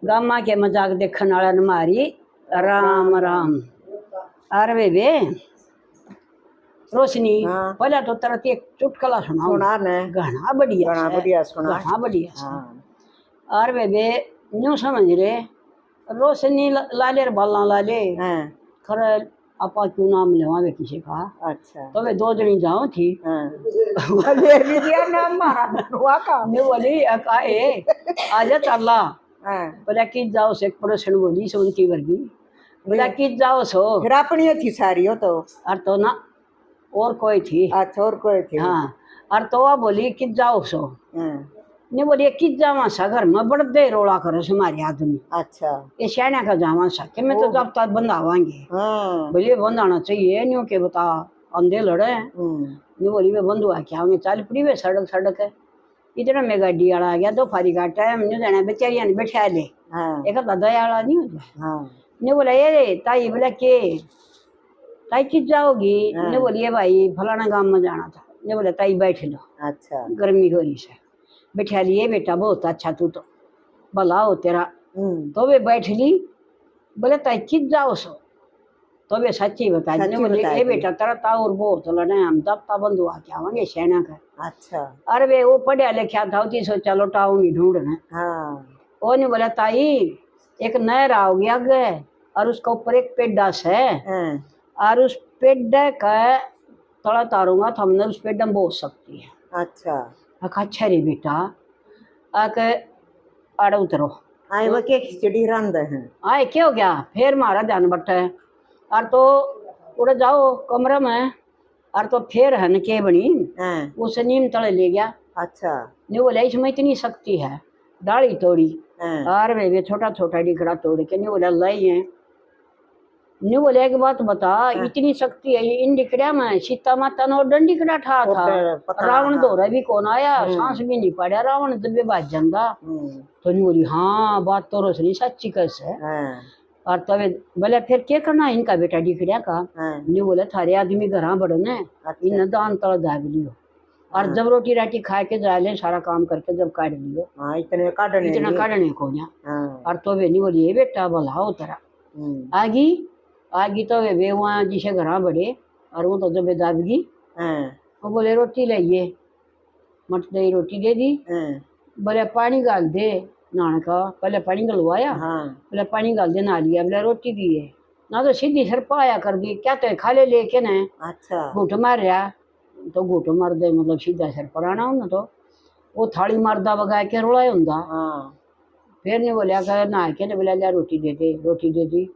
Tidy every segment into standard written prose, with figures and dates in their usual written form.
Gamma के मजाक देखने वाला न मारी राम राम। अरे बे रोशनी हाँ। पहले तो तरह एक चुटकुला सुनाओ। सुना ने घना बढ़िया घना से, बढ़िया सुना। घना बढ़िया से। हाँ। अरे बे यूं समझ रे रोशनी लाले रे बाला लाले हाँ। खरे आपा क्यों नाम लेवा वे किसी का। अच्छा। तो वे दो जनी जाओ थी। हाँ। ले लीजिए नाम मारा हुआ का ने बोली अकाए आजा चला। हाँ। बोला कि जाओ से पड़ोसन बोली सुनती वर्गी बोला कि जाओ सो फिर अपनी थी सारी हो तो और तो ना और कोई थी। अच्छा और कोई थी। हाँ और तो वह बोली कि जाओ सो। हाँ। ने बोली कि जावा सा घर में बड़ दे रोड़ा करो हमारे आदमी। अच्छा। ये शहना का जावा सा कि मैं तो जब तक बंधावांगे। हाँ। बोलिए बंधाना चाहिए न्यू के बता अंधे लड़े। ने बोली वे बंधु आ क्या चाल पड़ी वे सड़क सड़क है इतना में गाड़ी वाला आ गया दो फारी का टाइम नहीं जाना बेचारिया ने बैठा ले। हाँ। एक दया वाला नहीं होता। हाँ। ने बोला ये ताई बोला के ताई किस जाओगी। हाँ। ने बोलिए भाई फलाना गांव में जाना था। ने बोला ताई बैठ लो। अच्छा। गर्मी हो रही से बैठा लिए बेटा बहुत अच्छा तू तो भला हो तेरा। तो वे बैठ ली बोले ताई किस जाओ सो तो वे सच्ची बता दी। बोले ये बेटा तेरा ताउर बहुत लड़े हम तब ता बंधु आ के आवांगे सेना का। अच्छा। अरे वे वो पढ़िया लिखा था उसी सोचा लौटाऊंगी ढूंढने। हाँ। वो नहीं बोला ताई एक नहर आओगी आगे और उसका ऊपर एक पेड्डा है। हाँ। और उस पेड्डे का तड़ा तारूंगा तो हमने उस पेड्डा में बोझ सकती है। अच्छा। अच्छा रे बेटा आके आड़े उतरो। आए वो के खिचड़ी रंद है। आए क्या हो गया फिर मारा ध्यान बट्टा है और तो उड़े जाओ कमरे में और तो फिर है न के बनी। हाँ। उसे नीम तले ले गया। अच्छा। नहीं बोला इसमें इतनी शक्ति है डाली तोड़ी। हाँ। और वे छोटा छोटा डिकड़ा तोड़ के नहीं बोला लाई है। नहीं बोले एक बात बता इतनी शक्ति है इन डिकड़ा में सीता माता ने डंडिकड़ा ठा था रावण दौरा भी कौन आया सांस भी नहीं पड़ा रावण दबे बाज जाता। तो नहीं बोली हाँ बात तो रोशनी सच्ची कैसे। और तब बोले फिर क्या करना इनका बेटा डिकड़ा का। नहीं बोले थारे आदमी घर बढ़ने इन दान तल दाग लियो और जब रोटी राटी खा के जा ले सारा काम करके जब काट लियो इतना काटने को ना। और तो वे नहीं बोली ये बेटा भला हो तेरा आगी तो वे वहाँ जिसे घर बढ़े और वो तो जब दाबगी वो बोले रोटी लाइए मट दही रोटी दे दी। बोले पानी गाल दे नहाने का पहले पानी गलवाया। बोले पानी गाल दे नहा लिया बोले रोटी दी है ना तो सीधी सर पाया कर दी क्या तो खा ले लेके न। अच्छा। घूट मार रहा तो घूट मार दे मतलब सीधा सर पर आना हो तो वो थाली मारदा बगा के रोड़ा होंदा। फिर नहीं बोलिया कर नहा के ने बोला लिया रोटी दे दी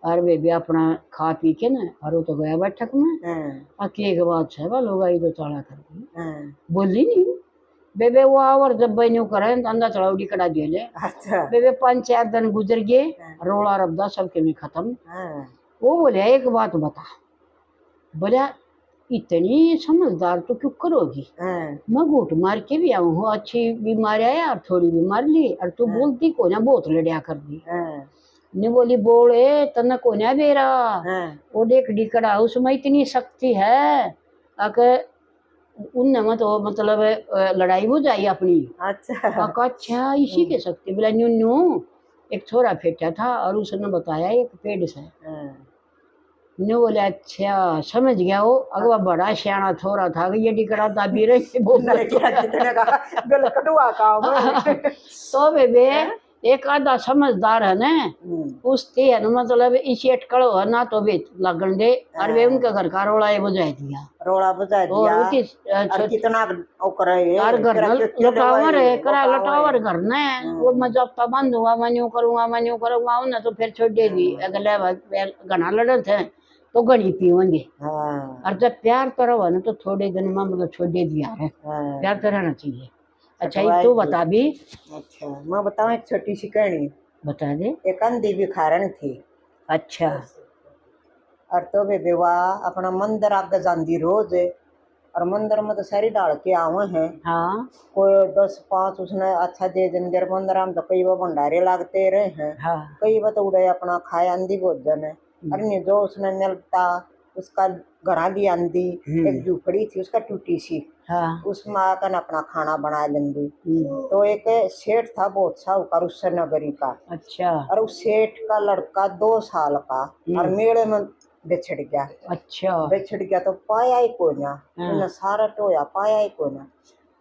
और वे भी अपना खा पी के न और वो तो गया बैठक में। अके के बाद है वो लोग आई तो ताला कर दी बोली नहीं बेबे वो आवर जब बहनों करे अंदा चढ़ावड़ी कड़ा दिए ले। अच्छा। बेबे 5-4 दिन गुजर गए रोड़ा रब्दा सबके में खत्म। वो बोले एक बात बता बोला इतनी समझदार तो क्यों करोगी। मैं घूट मार के भी आऊँ हूँ अच्छी बीमारी आया और थोड़ी बीमार ली और तू बोलती को ना बहुत लड़िया कर दी। ने बोली बोले तना को ना बेरा वो देख डिकड़ा उसमें इतनी शक्ति है अगर उनने में तो मतलब लड़ाई हो जाए अपनी। अच्छा। अच्छा इसी के शक्ति बोला न्यू न्यू एक छोरा फेंटा था और उसने बताया एक पेड़ से। न्यू बोले अच्छा समझ गया वो अगवा बड़ा सियाना थोड़ा था ये डिकड़ा दाबी रही तो बेबे एक आधा समझदार है न उसते है न मतलब इसी अटकड़ो है ना तो वे लगन दे और वे उनके घर का रोड़ा बजा दिया और कितना और घर लटावर है करा लटावर घर न वो मैं जब तक बंद हुआ मैं यूँ करूँगा उन्हें तो फिर छोड़ दे दी अगले घना लड़े थे तो घड़ी पीवेंगे। और जब प्यार तो रहो ना तो थोड़े दिन में मतलब छोड़ दे दिया है प्यार तो रहना चाहिए। अच्छा ये तू बता भी। अच्छा मैं बताऊं एक छोटी सी कहानी बता दे। एक अंधी भिखारन थी। अच्छा। और तो वे विवाह अपना मंदिर आगे जाती रोज और मंदिर में तो सारी डाल के आवे हैं। हाँ। कोई 10-5 उसने अच्छा दे दिन मंदिर में तो कई वो भंडारे लागते रहे हैं। हाँ। कई वो तो उड़े अपना खाए अंधी भोजन है और नहीं जो उसने मिलता उसका घरा भी आंधी एक झूपड़ी थी उसका टूटी सी हाँ। उसमें आकर अपना खाना बना लेंगी। तो एक सेठ था बहुत साहूकार उस नगरी का। अच्छा। और उस सेठ का लड़का 2 साल का और मेले में बिछड़ गया। अच्छा। बिछड़ गया तो पाया ही कोई ना, उन्हें सारा टोया पाया ही कोई ना।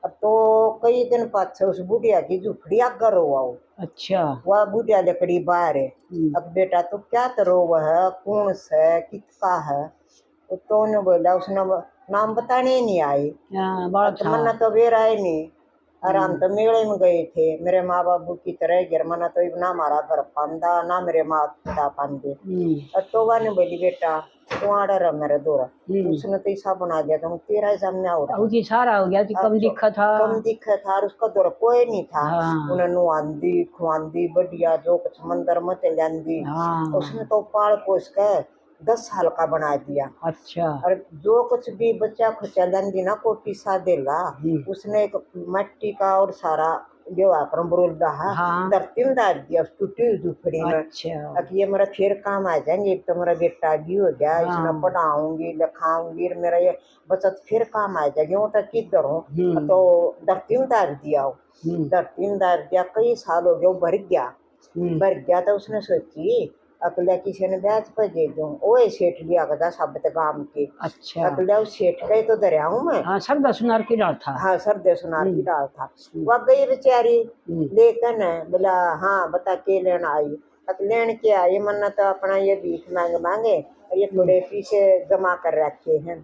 तो कई दिन पाछे उस बुढ़िया की झुपड़ी आगे रोवाओ। अच्छा। वह बुढ़िया लकड़ी बाहर है। अब बेटा तो क्या करो, वह कौन से किसका है? तो उन्होंने बोला, उसने नाम बताने ही नहीं आई। तो मन्ना तो बेरा ही नहीं। और हम तो मेले में गए थे, मेरे माँ बाबू की तरह गिर मना तो ना हमारा घर पांदा ना मेरे माँ पिता पांदे। तो वह ने बोली बेटा तू आड़ा रहा मेरे दोरा। उसने तो ऐसा बना दिया तो तेरा ही सामने हो रहा सारा हो गया। कम दिखा था और उसका दौरा कोई नहीं था। उन्हें नुआंदी खुआंदी बढ़िया जो कुछ मंदिर में ली। उसने तो पाल पोस के 10 साल का बना दिया। अच्छा। और जो कुछ भी बच्चा खुचा लेंदी ना कोटी सा देला, उसने एक मट्टी का और सारा जो आक्रम बरोलदा है धरती में डाल दिया टूटी झुपड़ी में। अच्छा। अब ये मेरा फिर काम आ जाएंगे, तो मेरा बेटा भी हो गया, इसमें पढ़ाऊंगी लिखाऊंगी, मेरा ये बचत फिर काम आ जाएगी। वो तक किधर हूँ तो धरती में डाल दिया। धरती में डाल दिया, कई साल हो गए, वो भर गया। तो उसने सोची अकलिया किसी ने ब्याज पर दे दूं, वो सेठ लिया गया शब्द गांव के। अच्छा। अकलिया उस सेठ का ही तो दरिया हूँ मैं। हाँ, सरदे सुनार की डाल था। हाँ, सरदे सुनार की डाल था। वह गई बेचारी लेकर न बोला हाँ बता के लेना आई। अब लेन के आई, मन्ना तो अपना ये भीख मांगे और ये थोड़े पीछे जमा कर रखे हैं।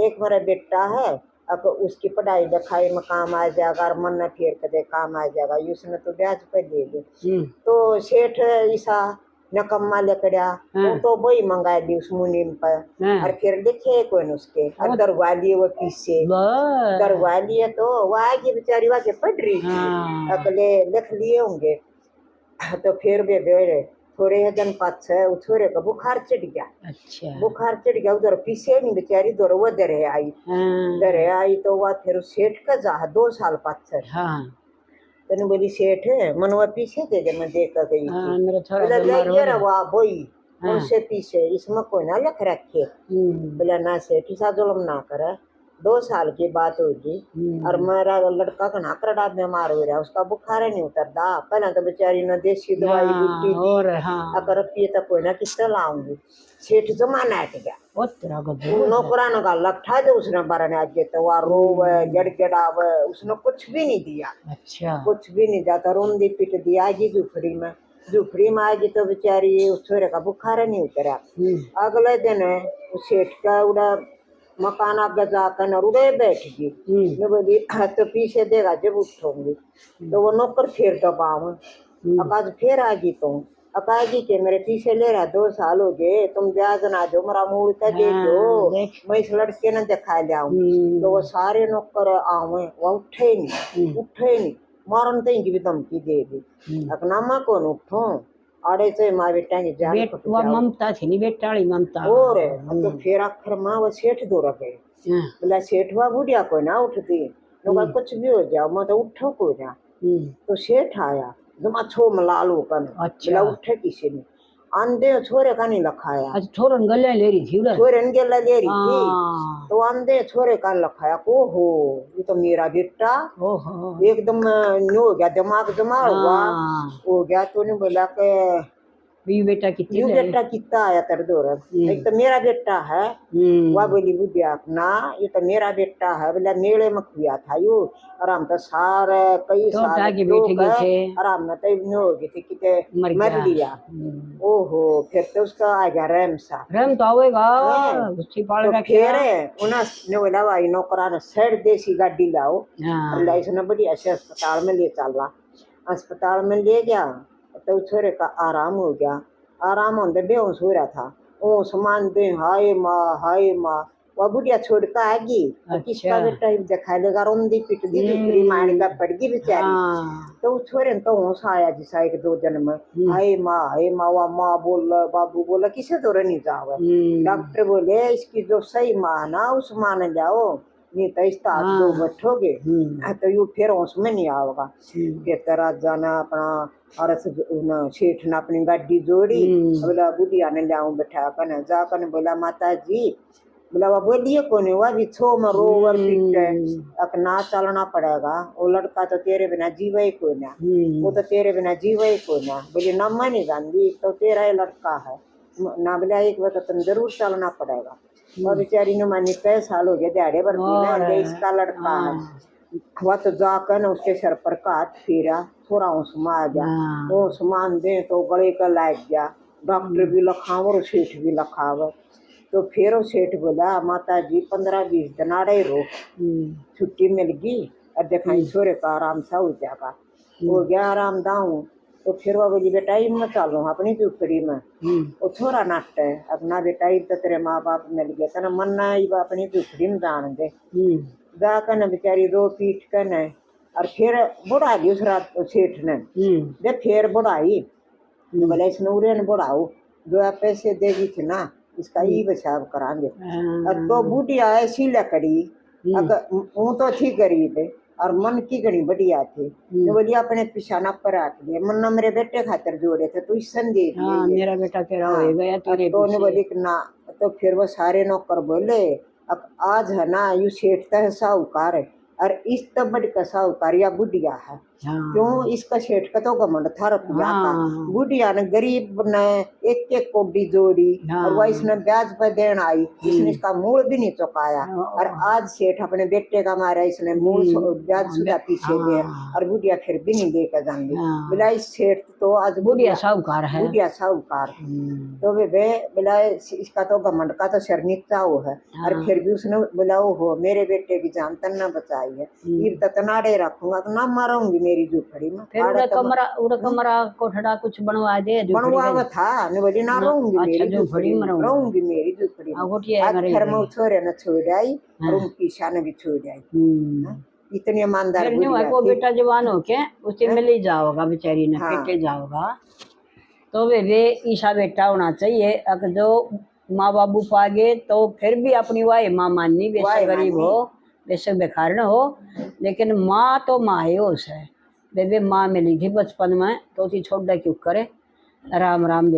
एक मेरा बेटा है, अब उसकी पढ़ाई लिखाई में काम आ जाएगा और मन फिर कदे काम आ जाएगा, उसने तो ब्याज पे दे दे। तो सेठ ईसा नकम्मा लेकड़ा तो वही मंगा दी उस मुनीम पर। और फिर लिखे कोई उसके और दरवा लिए वो पीछे दरवा लिए। तो वह आगे बेचारी वाके पढ़ रही थी, अगले लिख लिए होंगे। तो फिर बेबे थोड़े दिन पाछे छोरे का बुखार चढ़ गया। अच्छा। बुखार चढ़ गया, उधर पीछे नहीं बेचारी दौर वो दरे आई। तो वह फिर सेठ का जा 2 साल पाछे। तेने बोली सेठ मनवा पीछे दे दे, मैं देकर गई थी। वाह बोई उनसे पीछे इसमें कोई ना लिख रखे। बोला ना सेठ सा जुल्म ना करे। 2 साल की बात होगी और मेरा लड़का का नाकड़ा बीमार हो रहा, उसका बुखार नहीं उतरता। पहले तो बेचारी ने देसी दवाई बूटी दी। अगर पिए तो कोई ना किस लाऊंगी। सेठ जमाना हट गया, नौकरान का लट्ठा जो उसने बारह आगे तो वह रोवे गड़गड़ावे, उसने कुछ भी नहीं दिया। अच्छा। कुछ भी नहीं जाता, रोंदी पिट दिया आगी झुपड़ी में आगी। तो बेचारी उस छोरे का बुखार नहीं उतरा। अगले दिन उस सेठ का उड़ा मकान आगे जाकर उड़े बैठ गई। मैं बोली तो पीछे देगा जब उठूंगी। तो वो नौकर फिर दबाऊ अकाज फिर आगी। तो अकाजी के मेरे पीछे ले रहा 2 साल हो गए, तुम ब्याज ना दो मेरा मूल का दे दो, मैं इस लड़के ने दिखा लिया। तो वो सारे नौकर आवे, वो उठे नहीं मारन तो इनकी भी धमकी दे दी। अपना कौन उठो आड़े से माँ बेटा की जान वो ममता थी नहीं बेटाड़ी ममता। और तो फिर आखिर माँ वो सेठ दो रखे। बोला सेठ हुआ बुढ़िया को ना उठती, कुछ भी हो जाओ मैं तो उठो को ना। तो सेठ आया जमा छो मलाल होकर। अच्छा। उठे किसी ने आंधे छोरे का नहीं लखाया। अच्छा, छोरन गले ले रही थी, छोरन गले ले रही थी। तो आंधे छोरे का लखाया को हो ये तो मेरा बेटा। एकदम न्यू हो गया, दिमाग जमा हुआ हो गया। तो ने बोला के ये बेटा कितना आया तेरे दौर, एक तो मेरा बेटा है। वह बोली बुढ़िया ना ये तो मेरा बेटा है। बोला मेले में खुआ था यू, और हम तो सारे कई साल आराम में तो हो गई थी कि मर लिया। ओहो फिर तो उसका आ गया रैम तो आवेगा। तो फिर उन्होंने बोला भाई नौकरा ने सैड देसी गाड़ी लाओ, इसने बढ़िया से अस्पताल में ले चला। अस्पताल में ले गया तो छोरे का आराम हो गया। आराम होने बेहोश हो रहा था। ओ सामान दे हाय माँ वह बुढ़िया छोड़ कर आगी। किसका बेटा दिखा लेगा, रोंदी पिट दी दूसरी मार का पड़ गई बेचारी। तो उस छोरे तो होश आया जिसा 1-2 दिन में। हाय माँ वह माँ बोल बाबू बोला किसे तो नहीं जाओ। डॉक्टर बोले इसकी जो सही माँ ना उस माँ ने जाओ, नहीं तो इस दो बैठोगे तो यू फिर उसमें नहीं आओगा। फिर तेरा जाना अपना और सेठ ने अपनी गाड़ी जोड़ी। बोला बुढ़िया ने लाऊं बैठा कर जाकर बोला माता जी बोला वह बोलिए कौन वह भी छो में रोवर पीटे अब ना चलना पड़ेगा। वो लड़का तो तेरे बिना जीवे ही कोई ना, वो तो तेरे बिना जीवे ही कोई ना। बोली नम्मा नहीं गांधी तो तेरा ही लड़का है ना। बोला एक बार तो तुम जरूर चलना पड़ेगा। और बेचारी ने मानी कई साल हो गए दिहाड़े भर पीने इसका लड़का है। वह तो जाकर ना उसके सर पर का हाथ फेरा, थोड़ा उसमा आ गया। वो सामान दे तो गले का लाग गया। डॉक्टर भी लखाव और सेठ भी लखाव। तो फिर वो सेठ बोला माता जी 15-20 दिन आड़े रो, छुट्टी मिल गई और दिखाई छोरे का आराम सा हो जाएगा। हो गया आराम दाऊ। तो फिर वह बोली बेटा ही मैं चलूँ अपनी झुपड़ी में। वो छोरा नाटक है अपना बेटा ही तो तेरे माँ बाप मिल गया तेना मन ना अपनी झुपड़ी में जान दे। जाकर न बेचारी रो पीट कर न और फिर बुढ़ा दी उस रात सेठ ने। जब फिर बुढ़ाई बोले इसने उरे ने बुढ़ाओ जो आप पैसे देगी थी ना इसका ही बचाव करांगे। अब तो बूढ़िया ऐसी लकड़ी अगर वो तो थी गरीब और मन की घड़ी बढ़िया थी। तो बोली अपने पिछाना पर रख दिया मन मेरे बेटे खातर जोड़े थे तो इस दे मेरा बेटा तेरा हो गया तेरे तो ने बोली ना। तो फिर वो सारे नौकर बोले अब आज है ना यू सेठ तो साहूकार है और इस तो बड़ी का साहूकार या बुढ़िया है। क्यों इसका सेठ का तो घमंड था रुपया का। बुढ़िया ने गरीब ने एक एक कोडी जोड़ी और वह इसने ब्याज पर देना आई। इसने इसका मूल भी नहीं चुकाया और आज सेठ अपने बेटे का मारा इसने मूल ब्याज सुधा पीछे दे और बुढ़िया फिर भी नहीं देकर जाएंगे। बोला इस सेठ तो आज बुढ़िया साहूकार है। बुढ़िया साहूकार तो वे बोला इसका तो घमंड का तो शर नीचा वो है और फिर भी उसने बोला हो मेरे बेटे की जान तन न बचाई है ये तो तनाड़े रखूंगा तो ना मारूंगी मेरी झुपड़ी में। फिर कमरा कोठड़ा कुछ बनवा दे बनवा था ने बोली ना रहूंगी मेरी झुपड़ी में रहूंगी मेरी झुपड़ी में। फिर मैं छोरे ने छोड़ आई और उनकी शान भी छोड़ आई। इतनी ईमानदार को बेटा जवान हो के उसे मिल ही जाओगा बेचारी ने पेटे जाओगा तो वे ईशा बेटा होना चाहिए। अगर जो माँ बाबू पागे तो फिर भी अपनी वाह माँ माननी बेशक गरीब हो बेशक बेकार न हो लेकिन माँ तो माँ ही उस है। बेबे माँ मिली थी बचपन में तो उसी छोड़ दे क्यों करे। राम राम दे।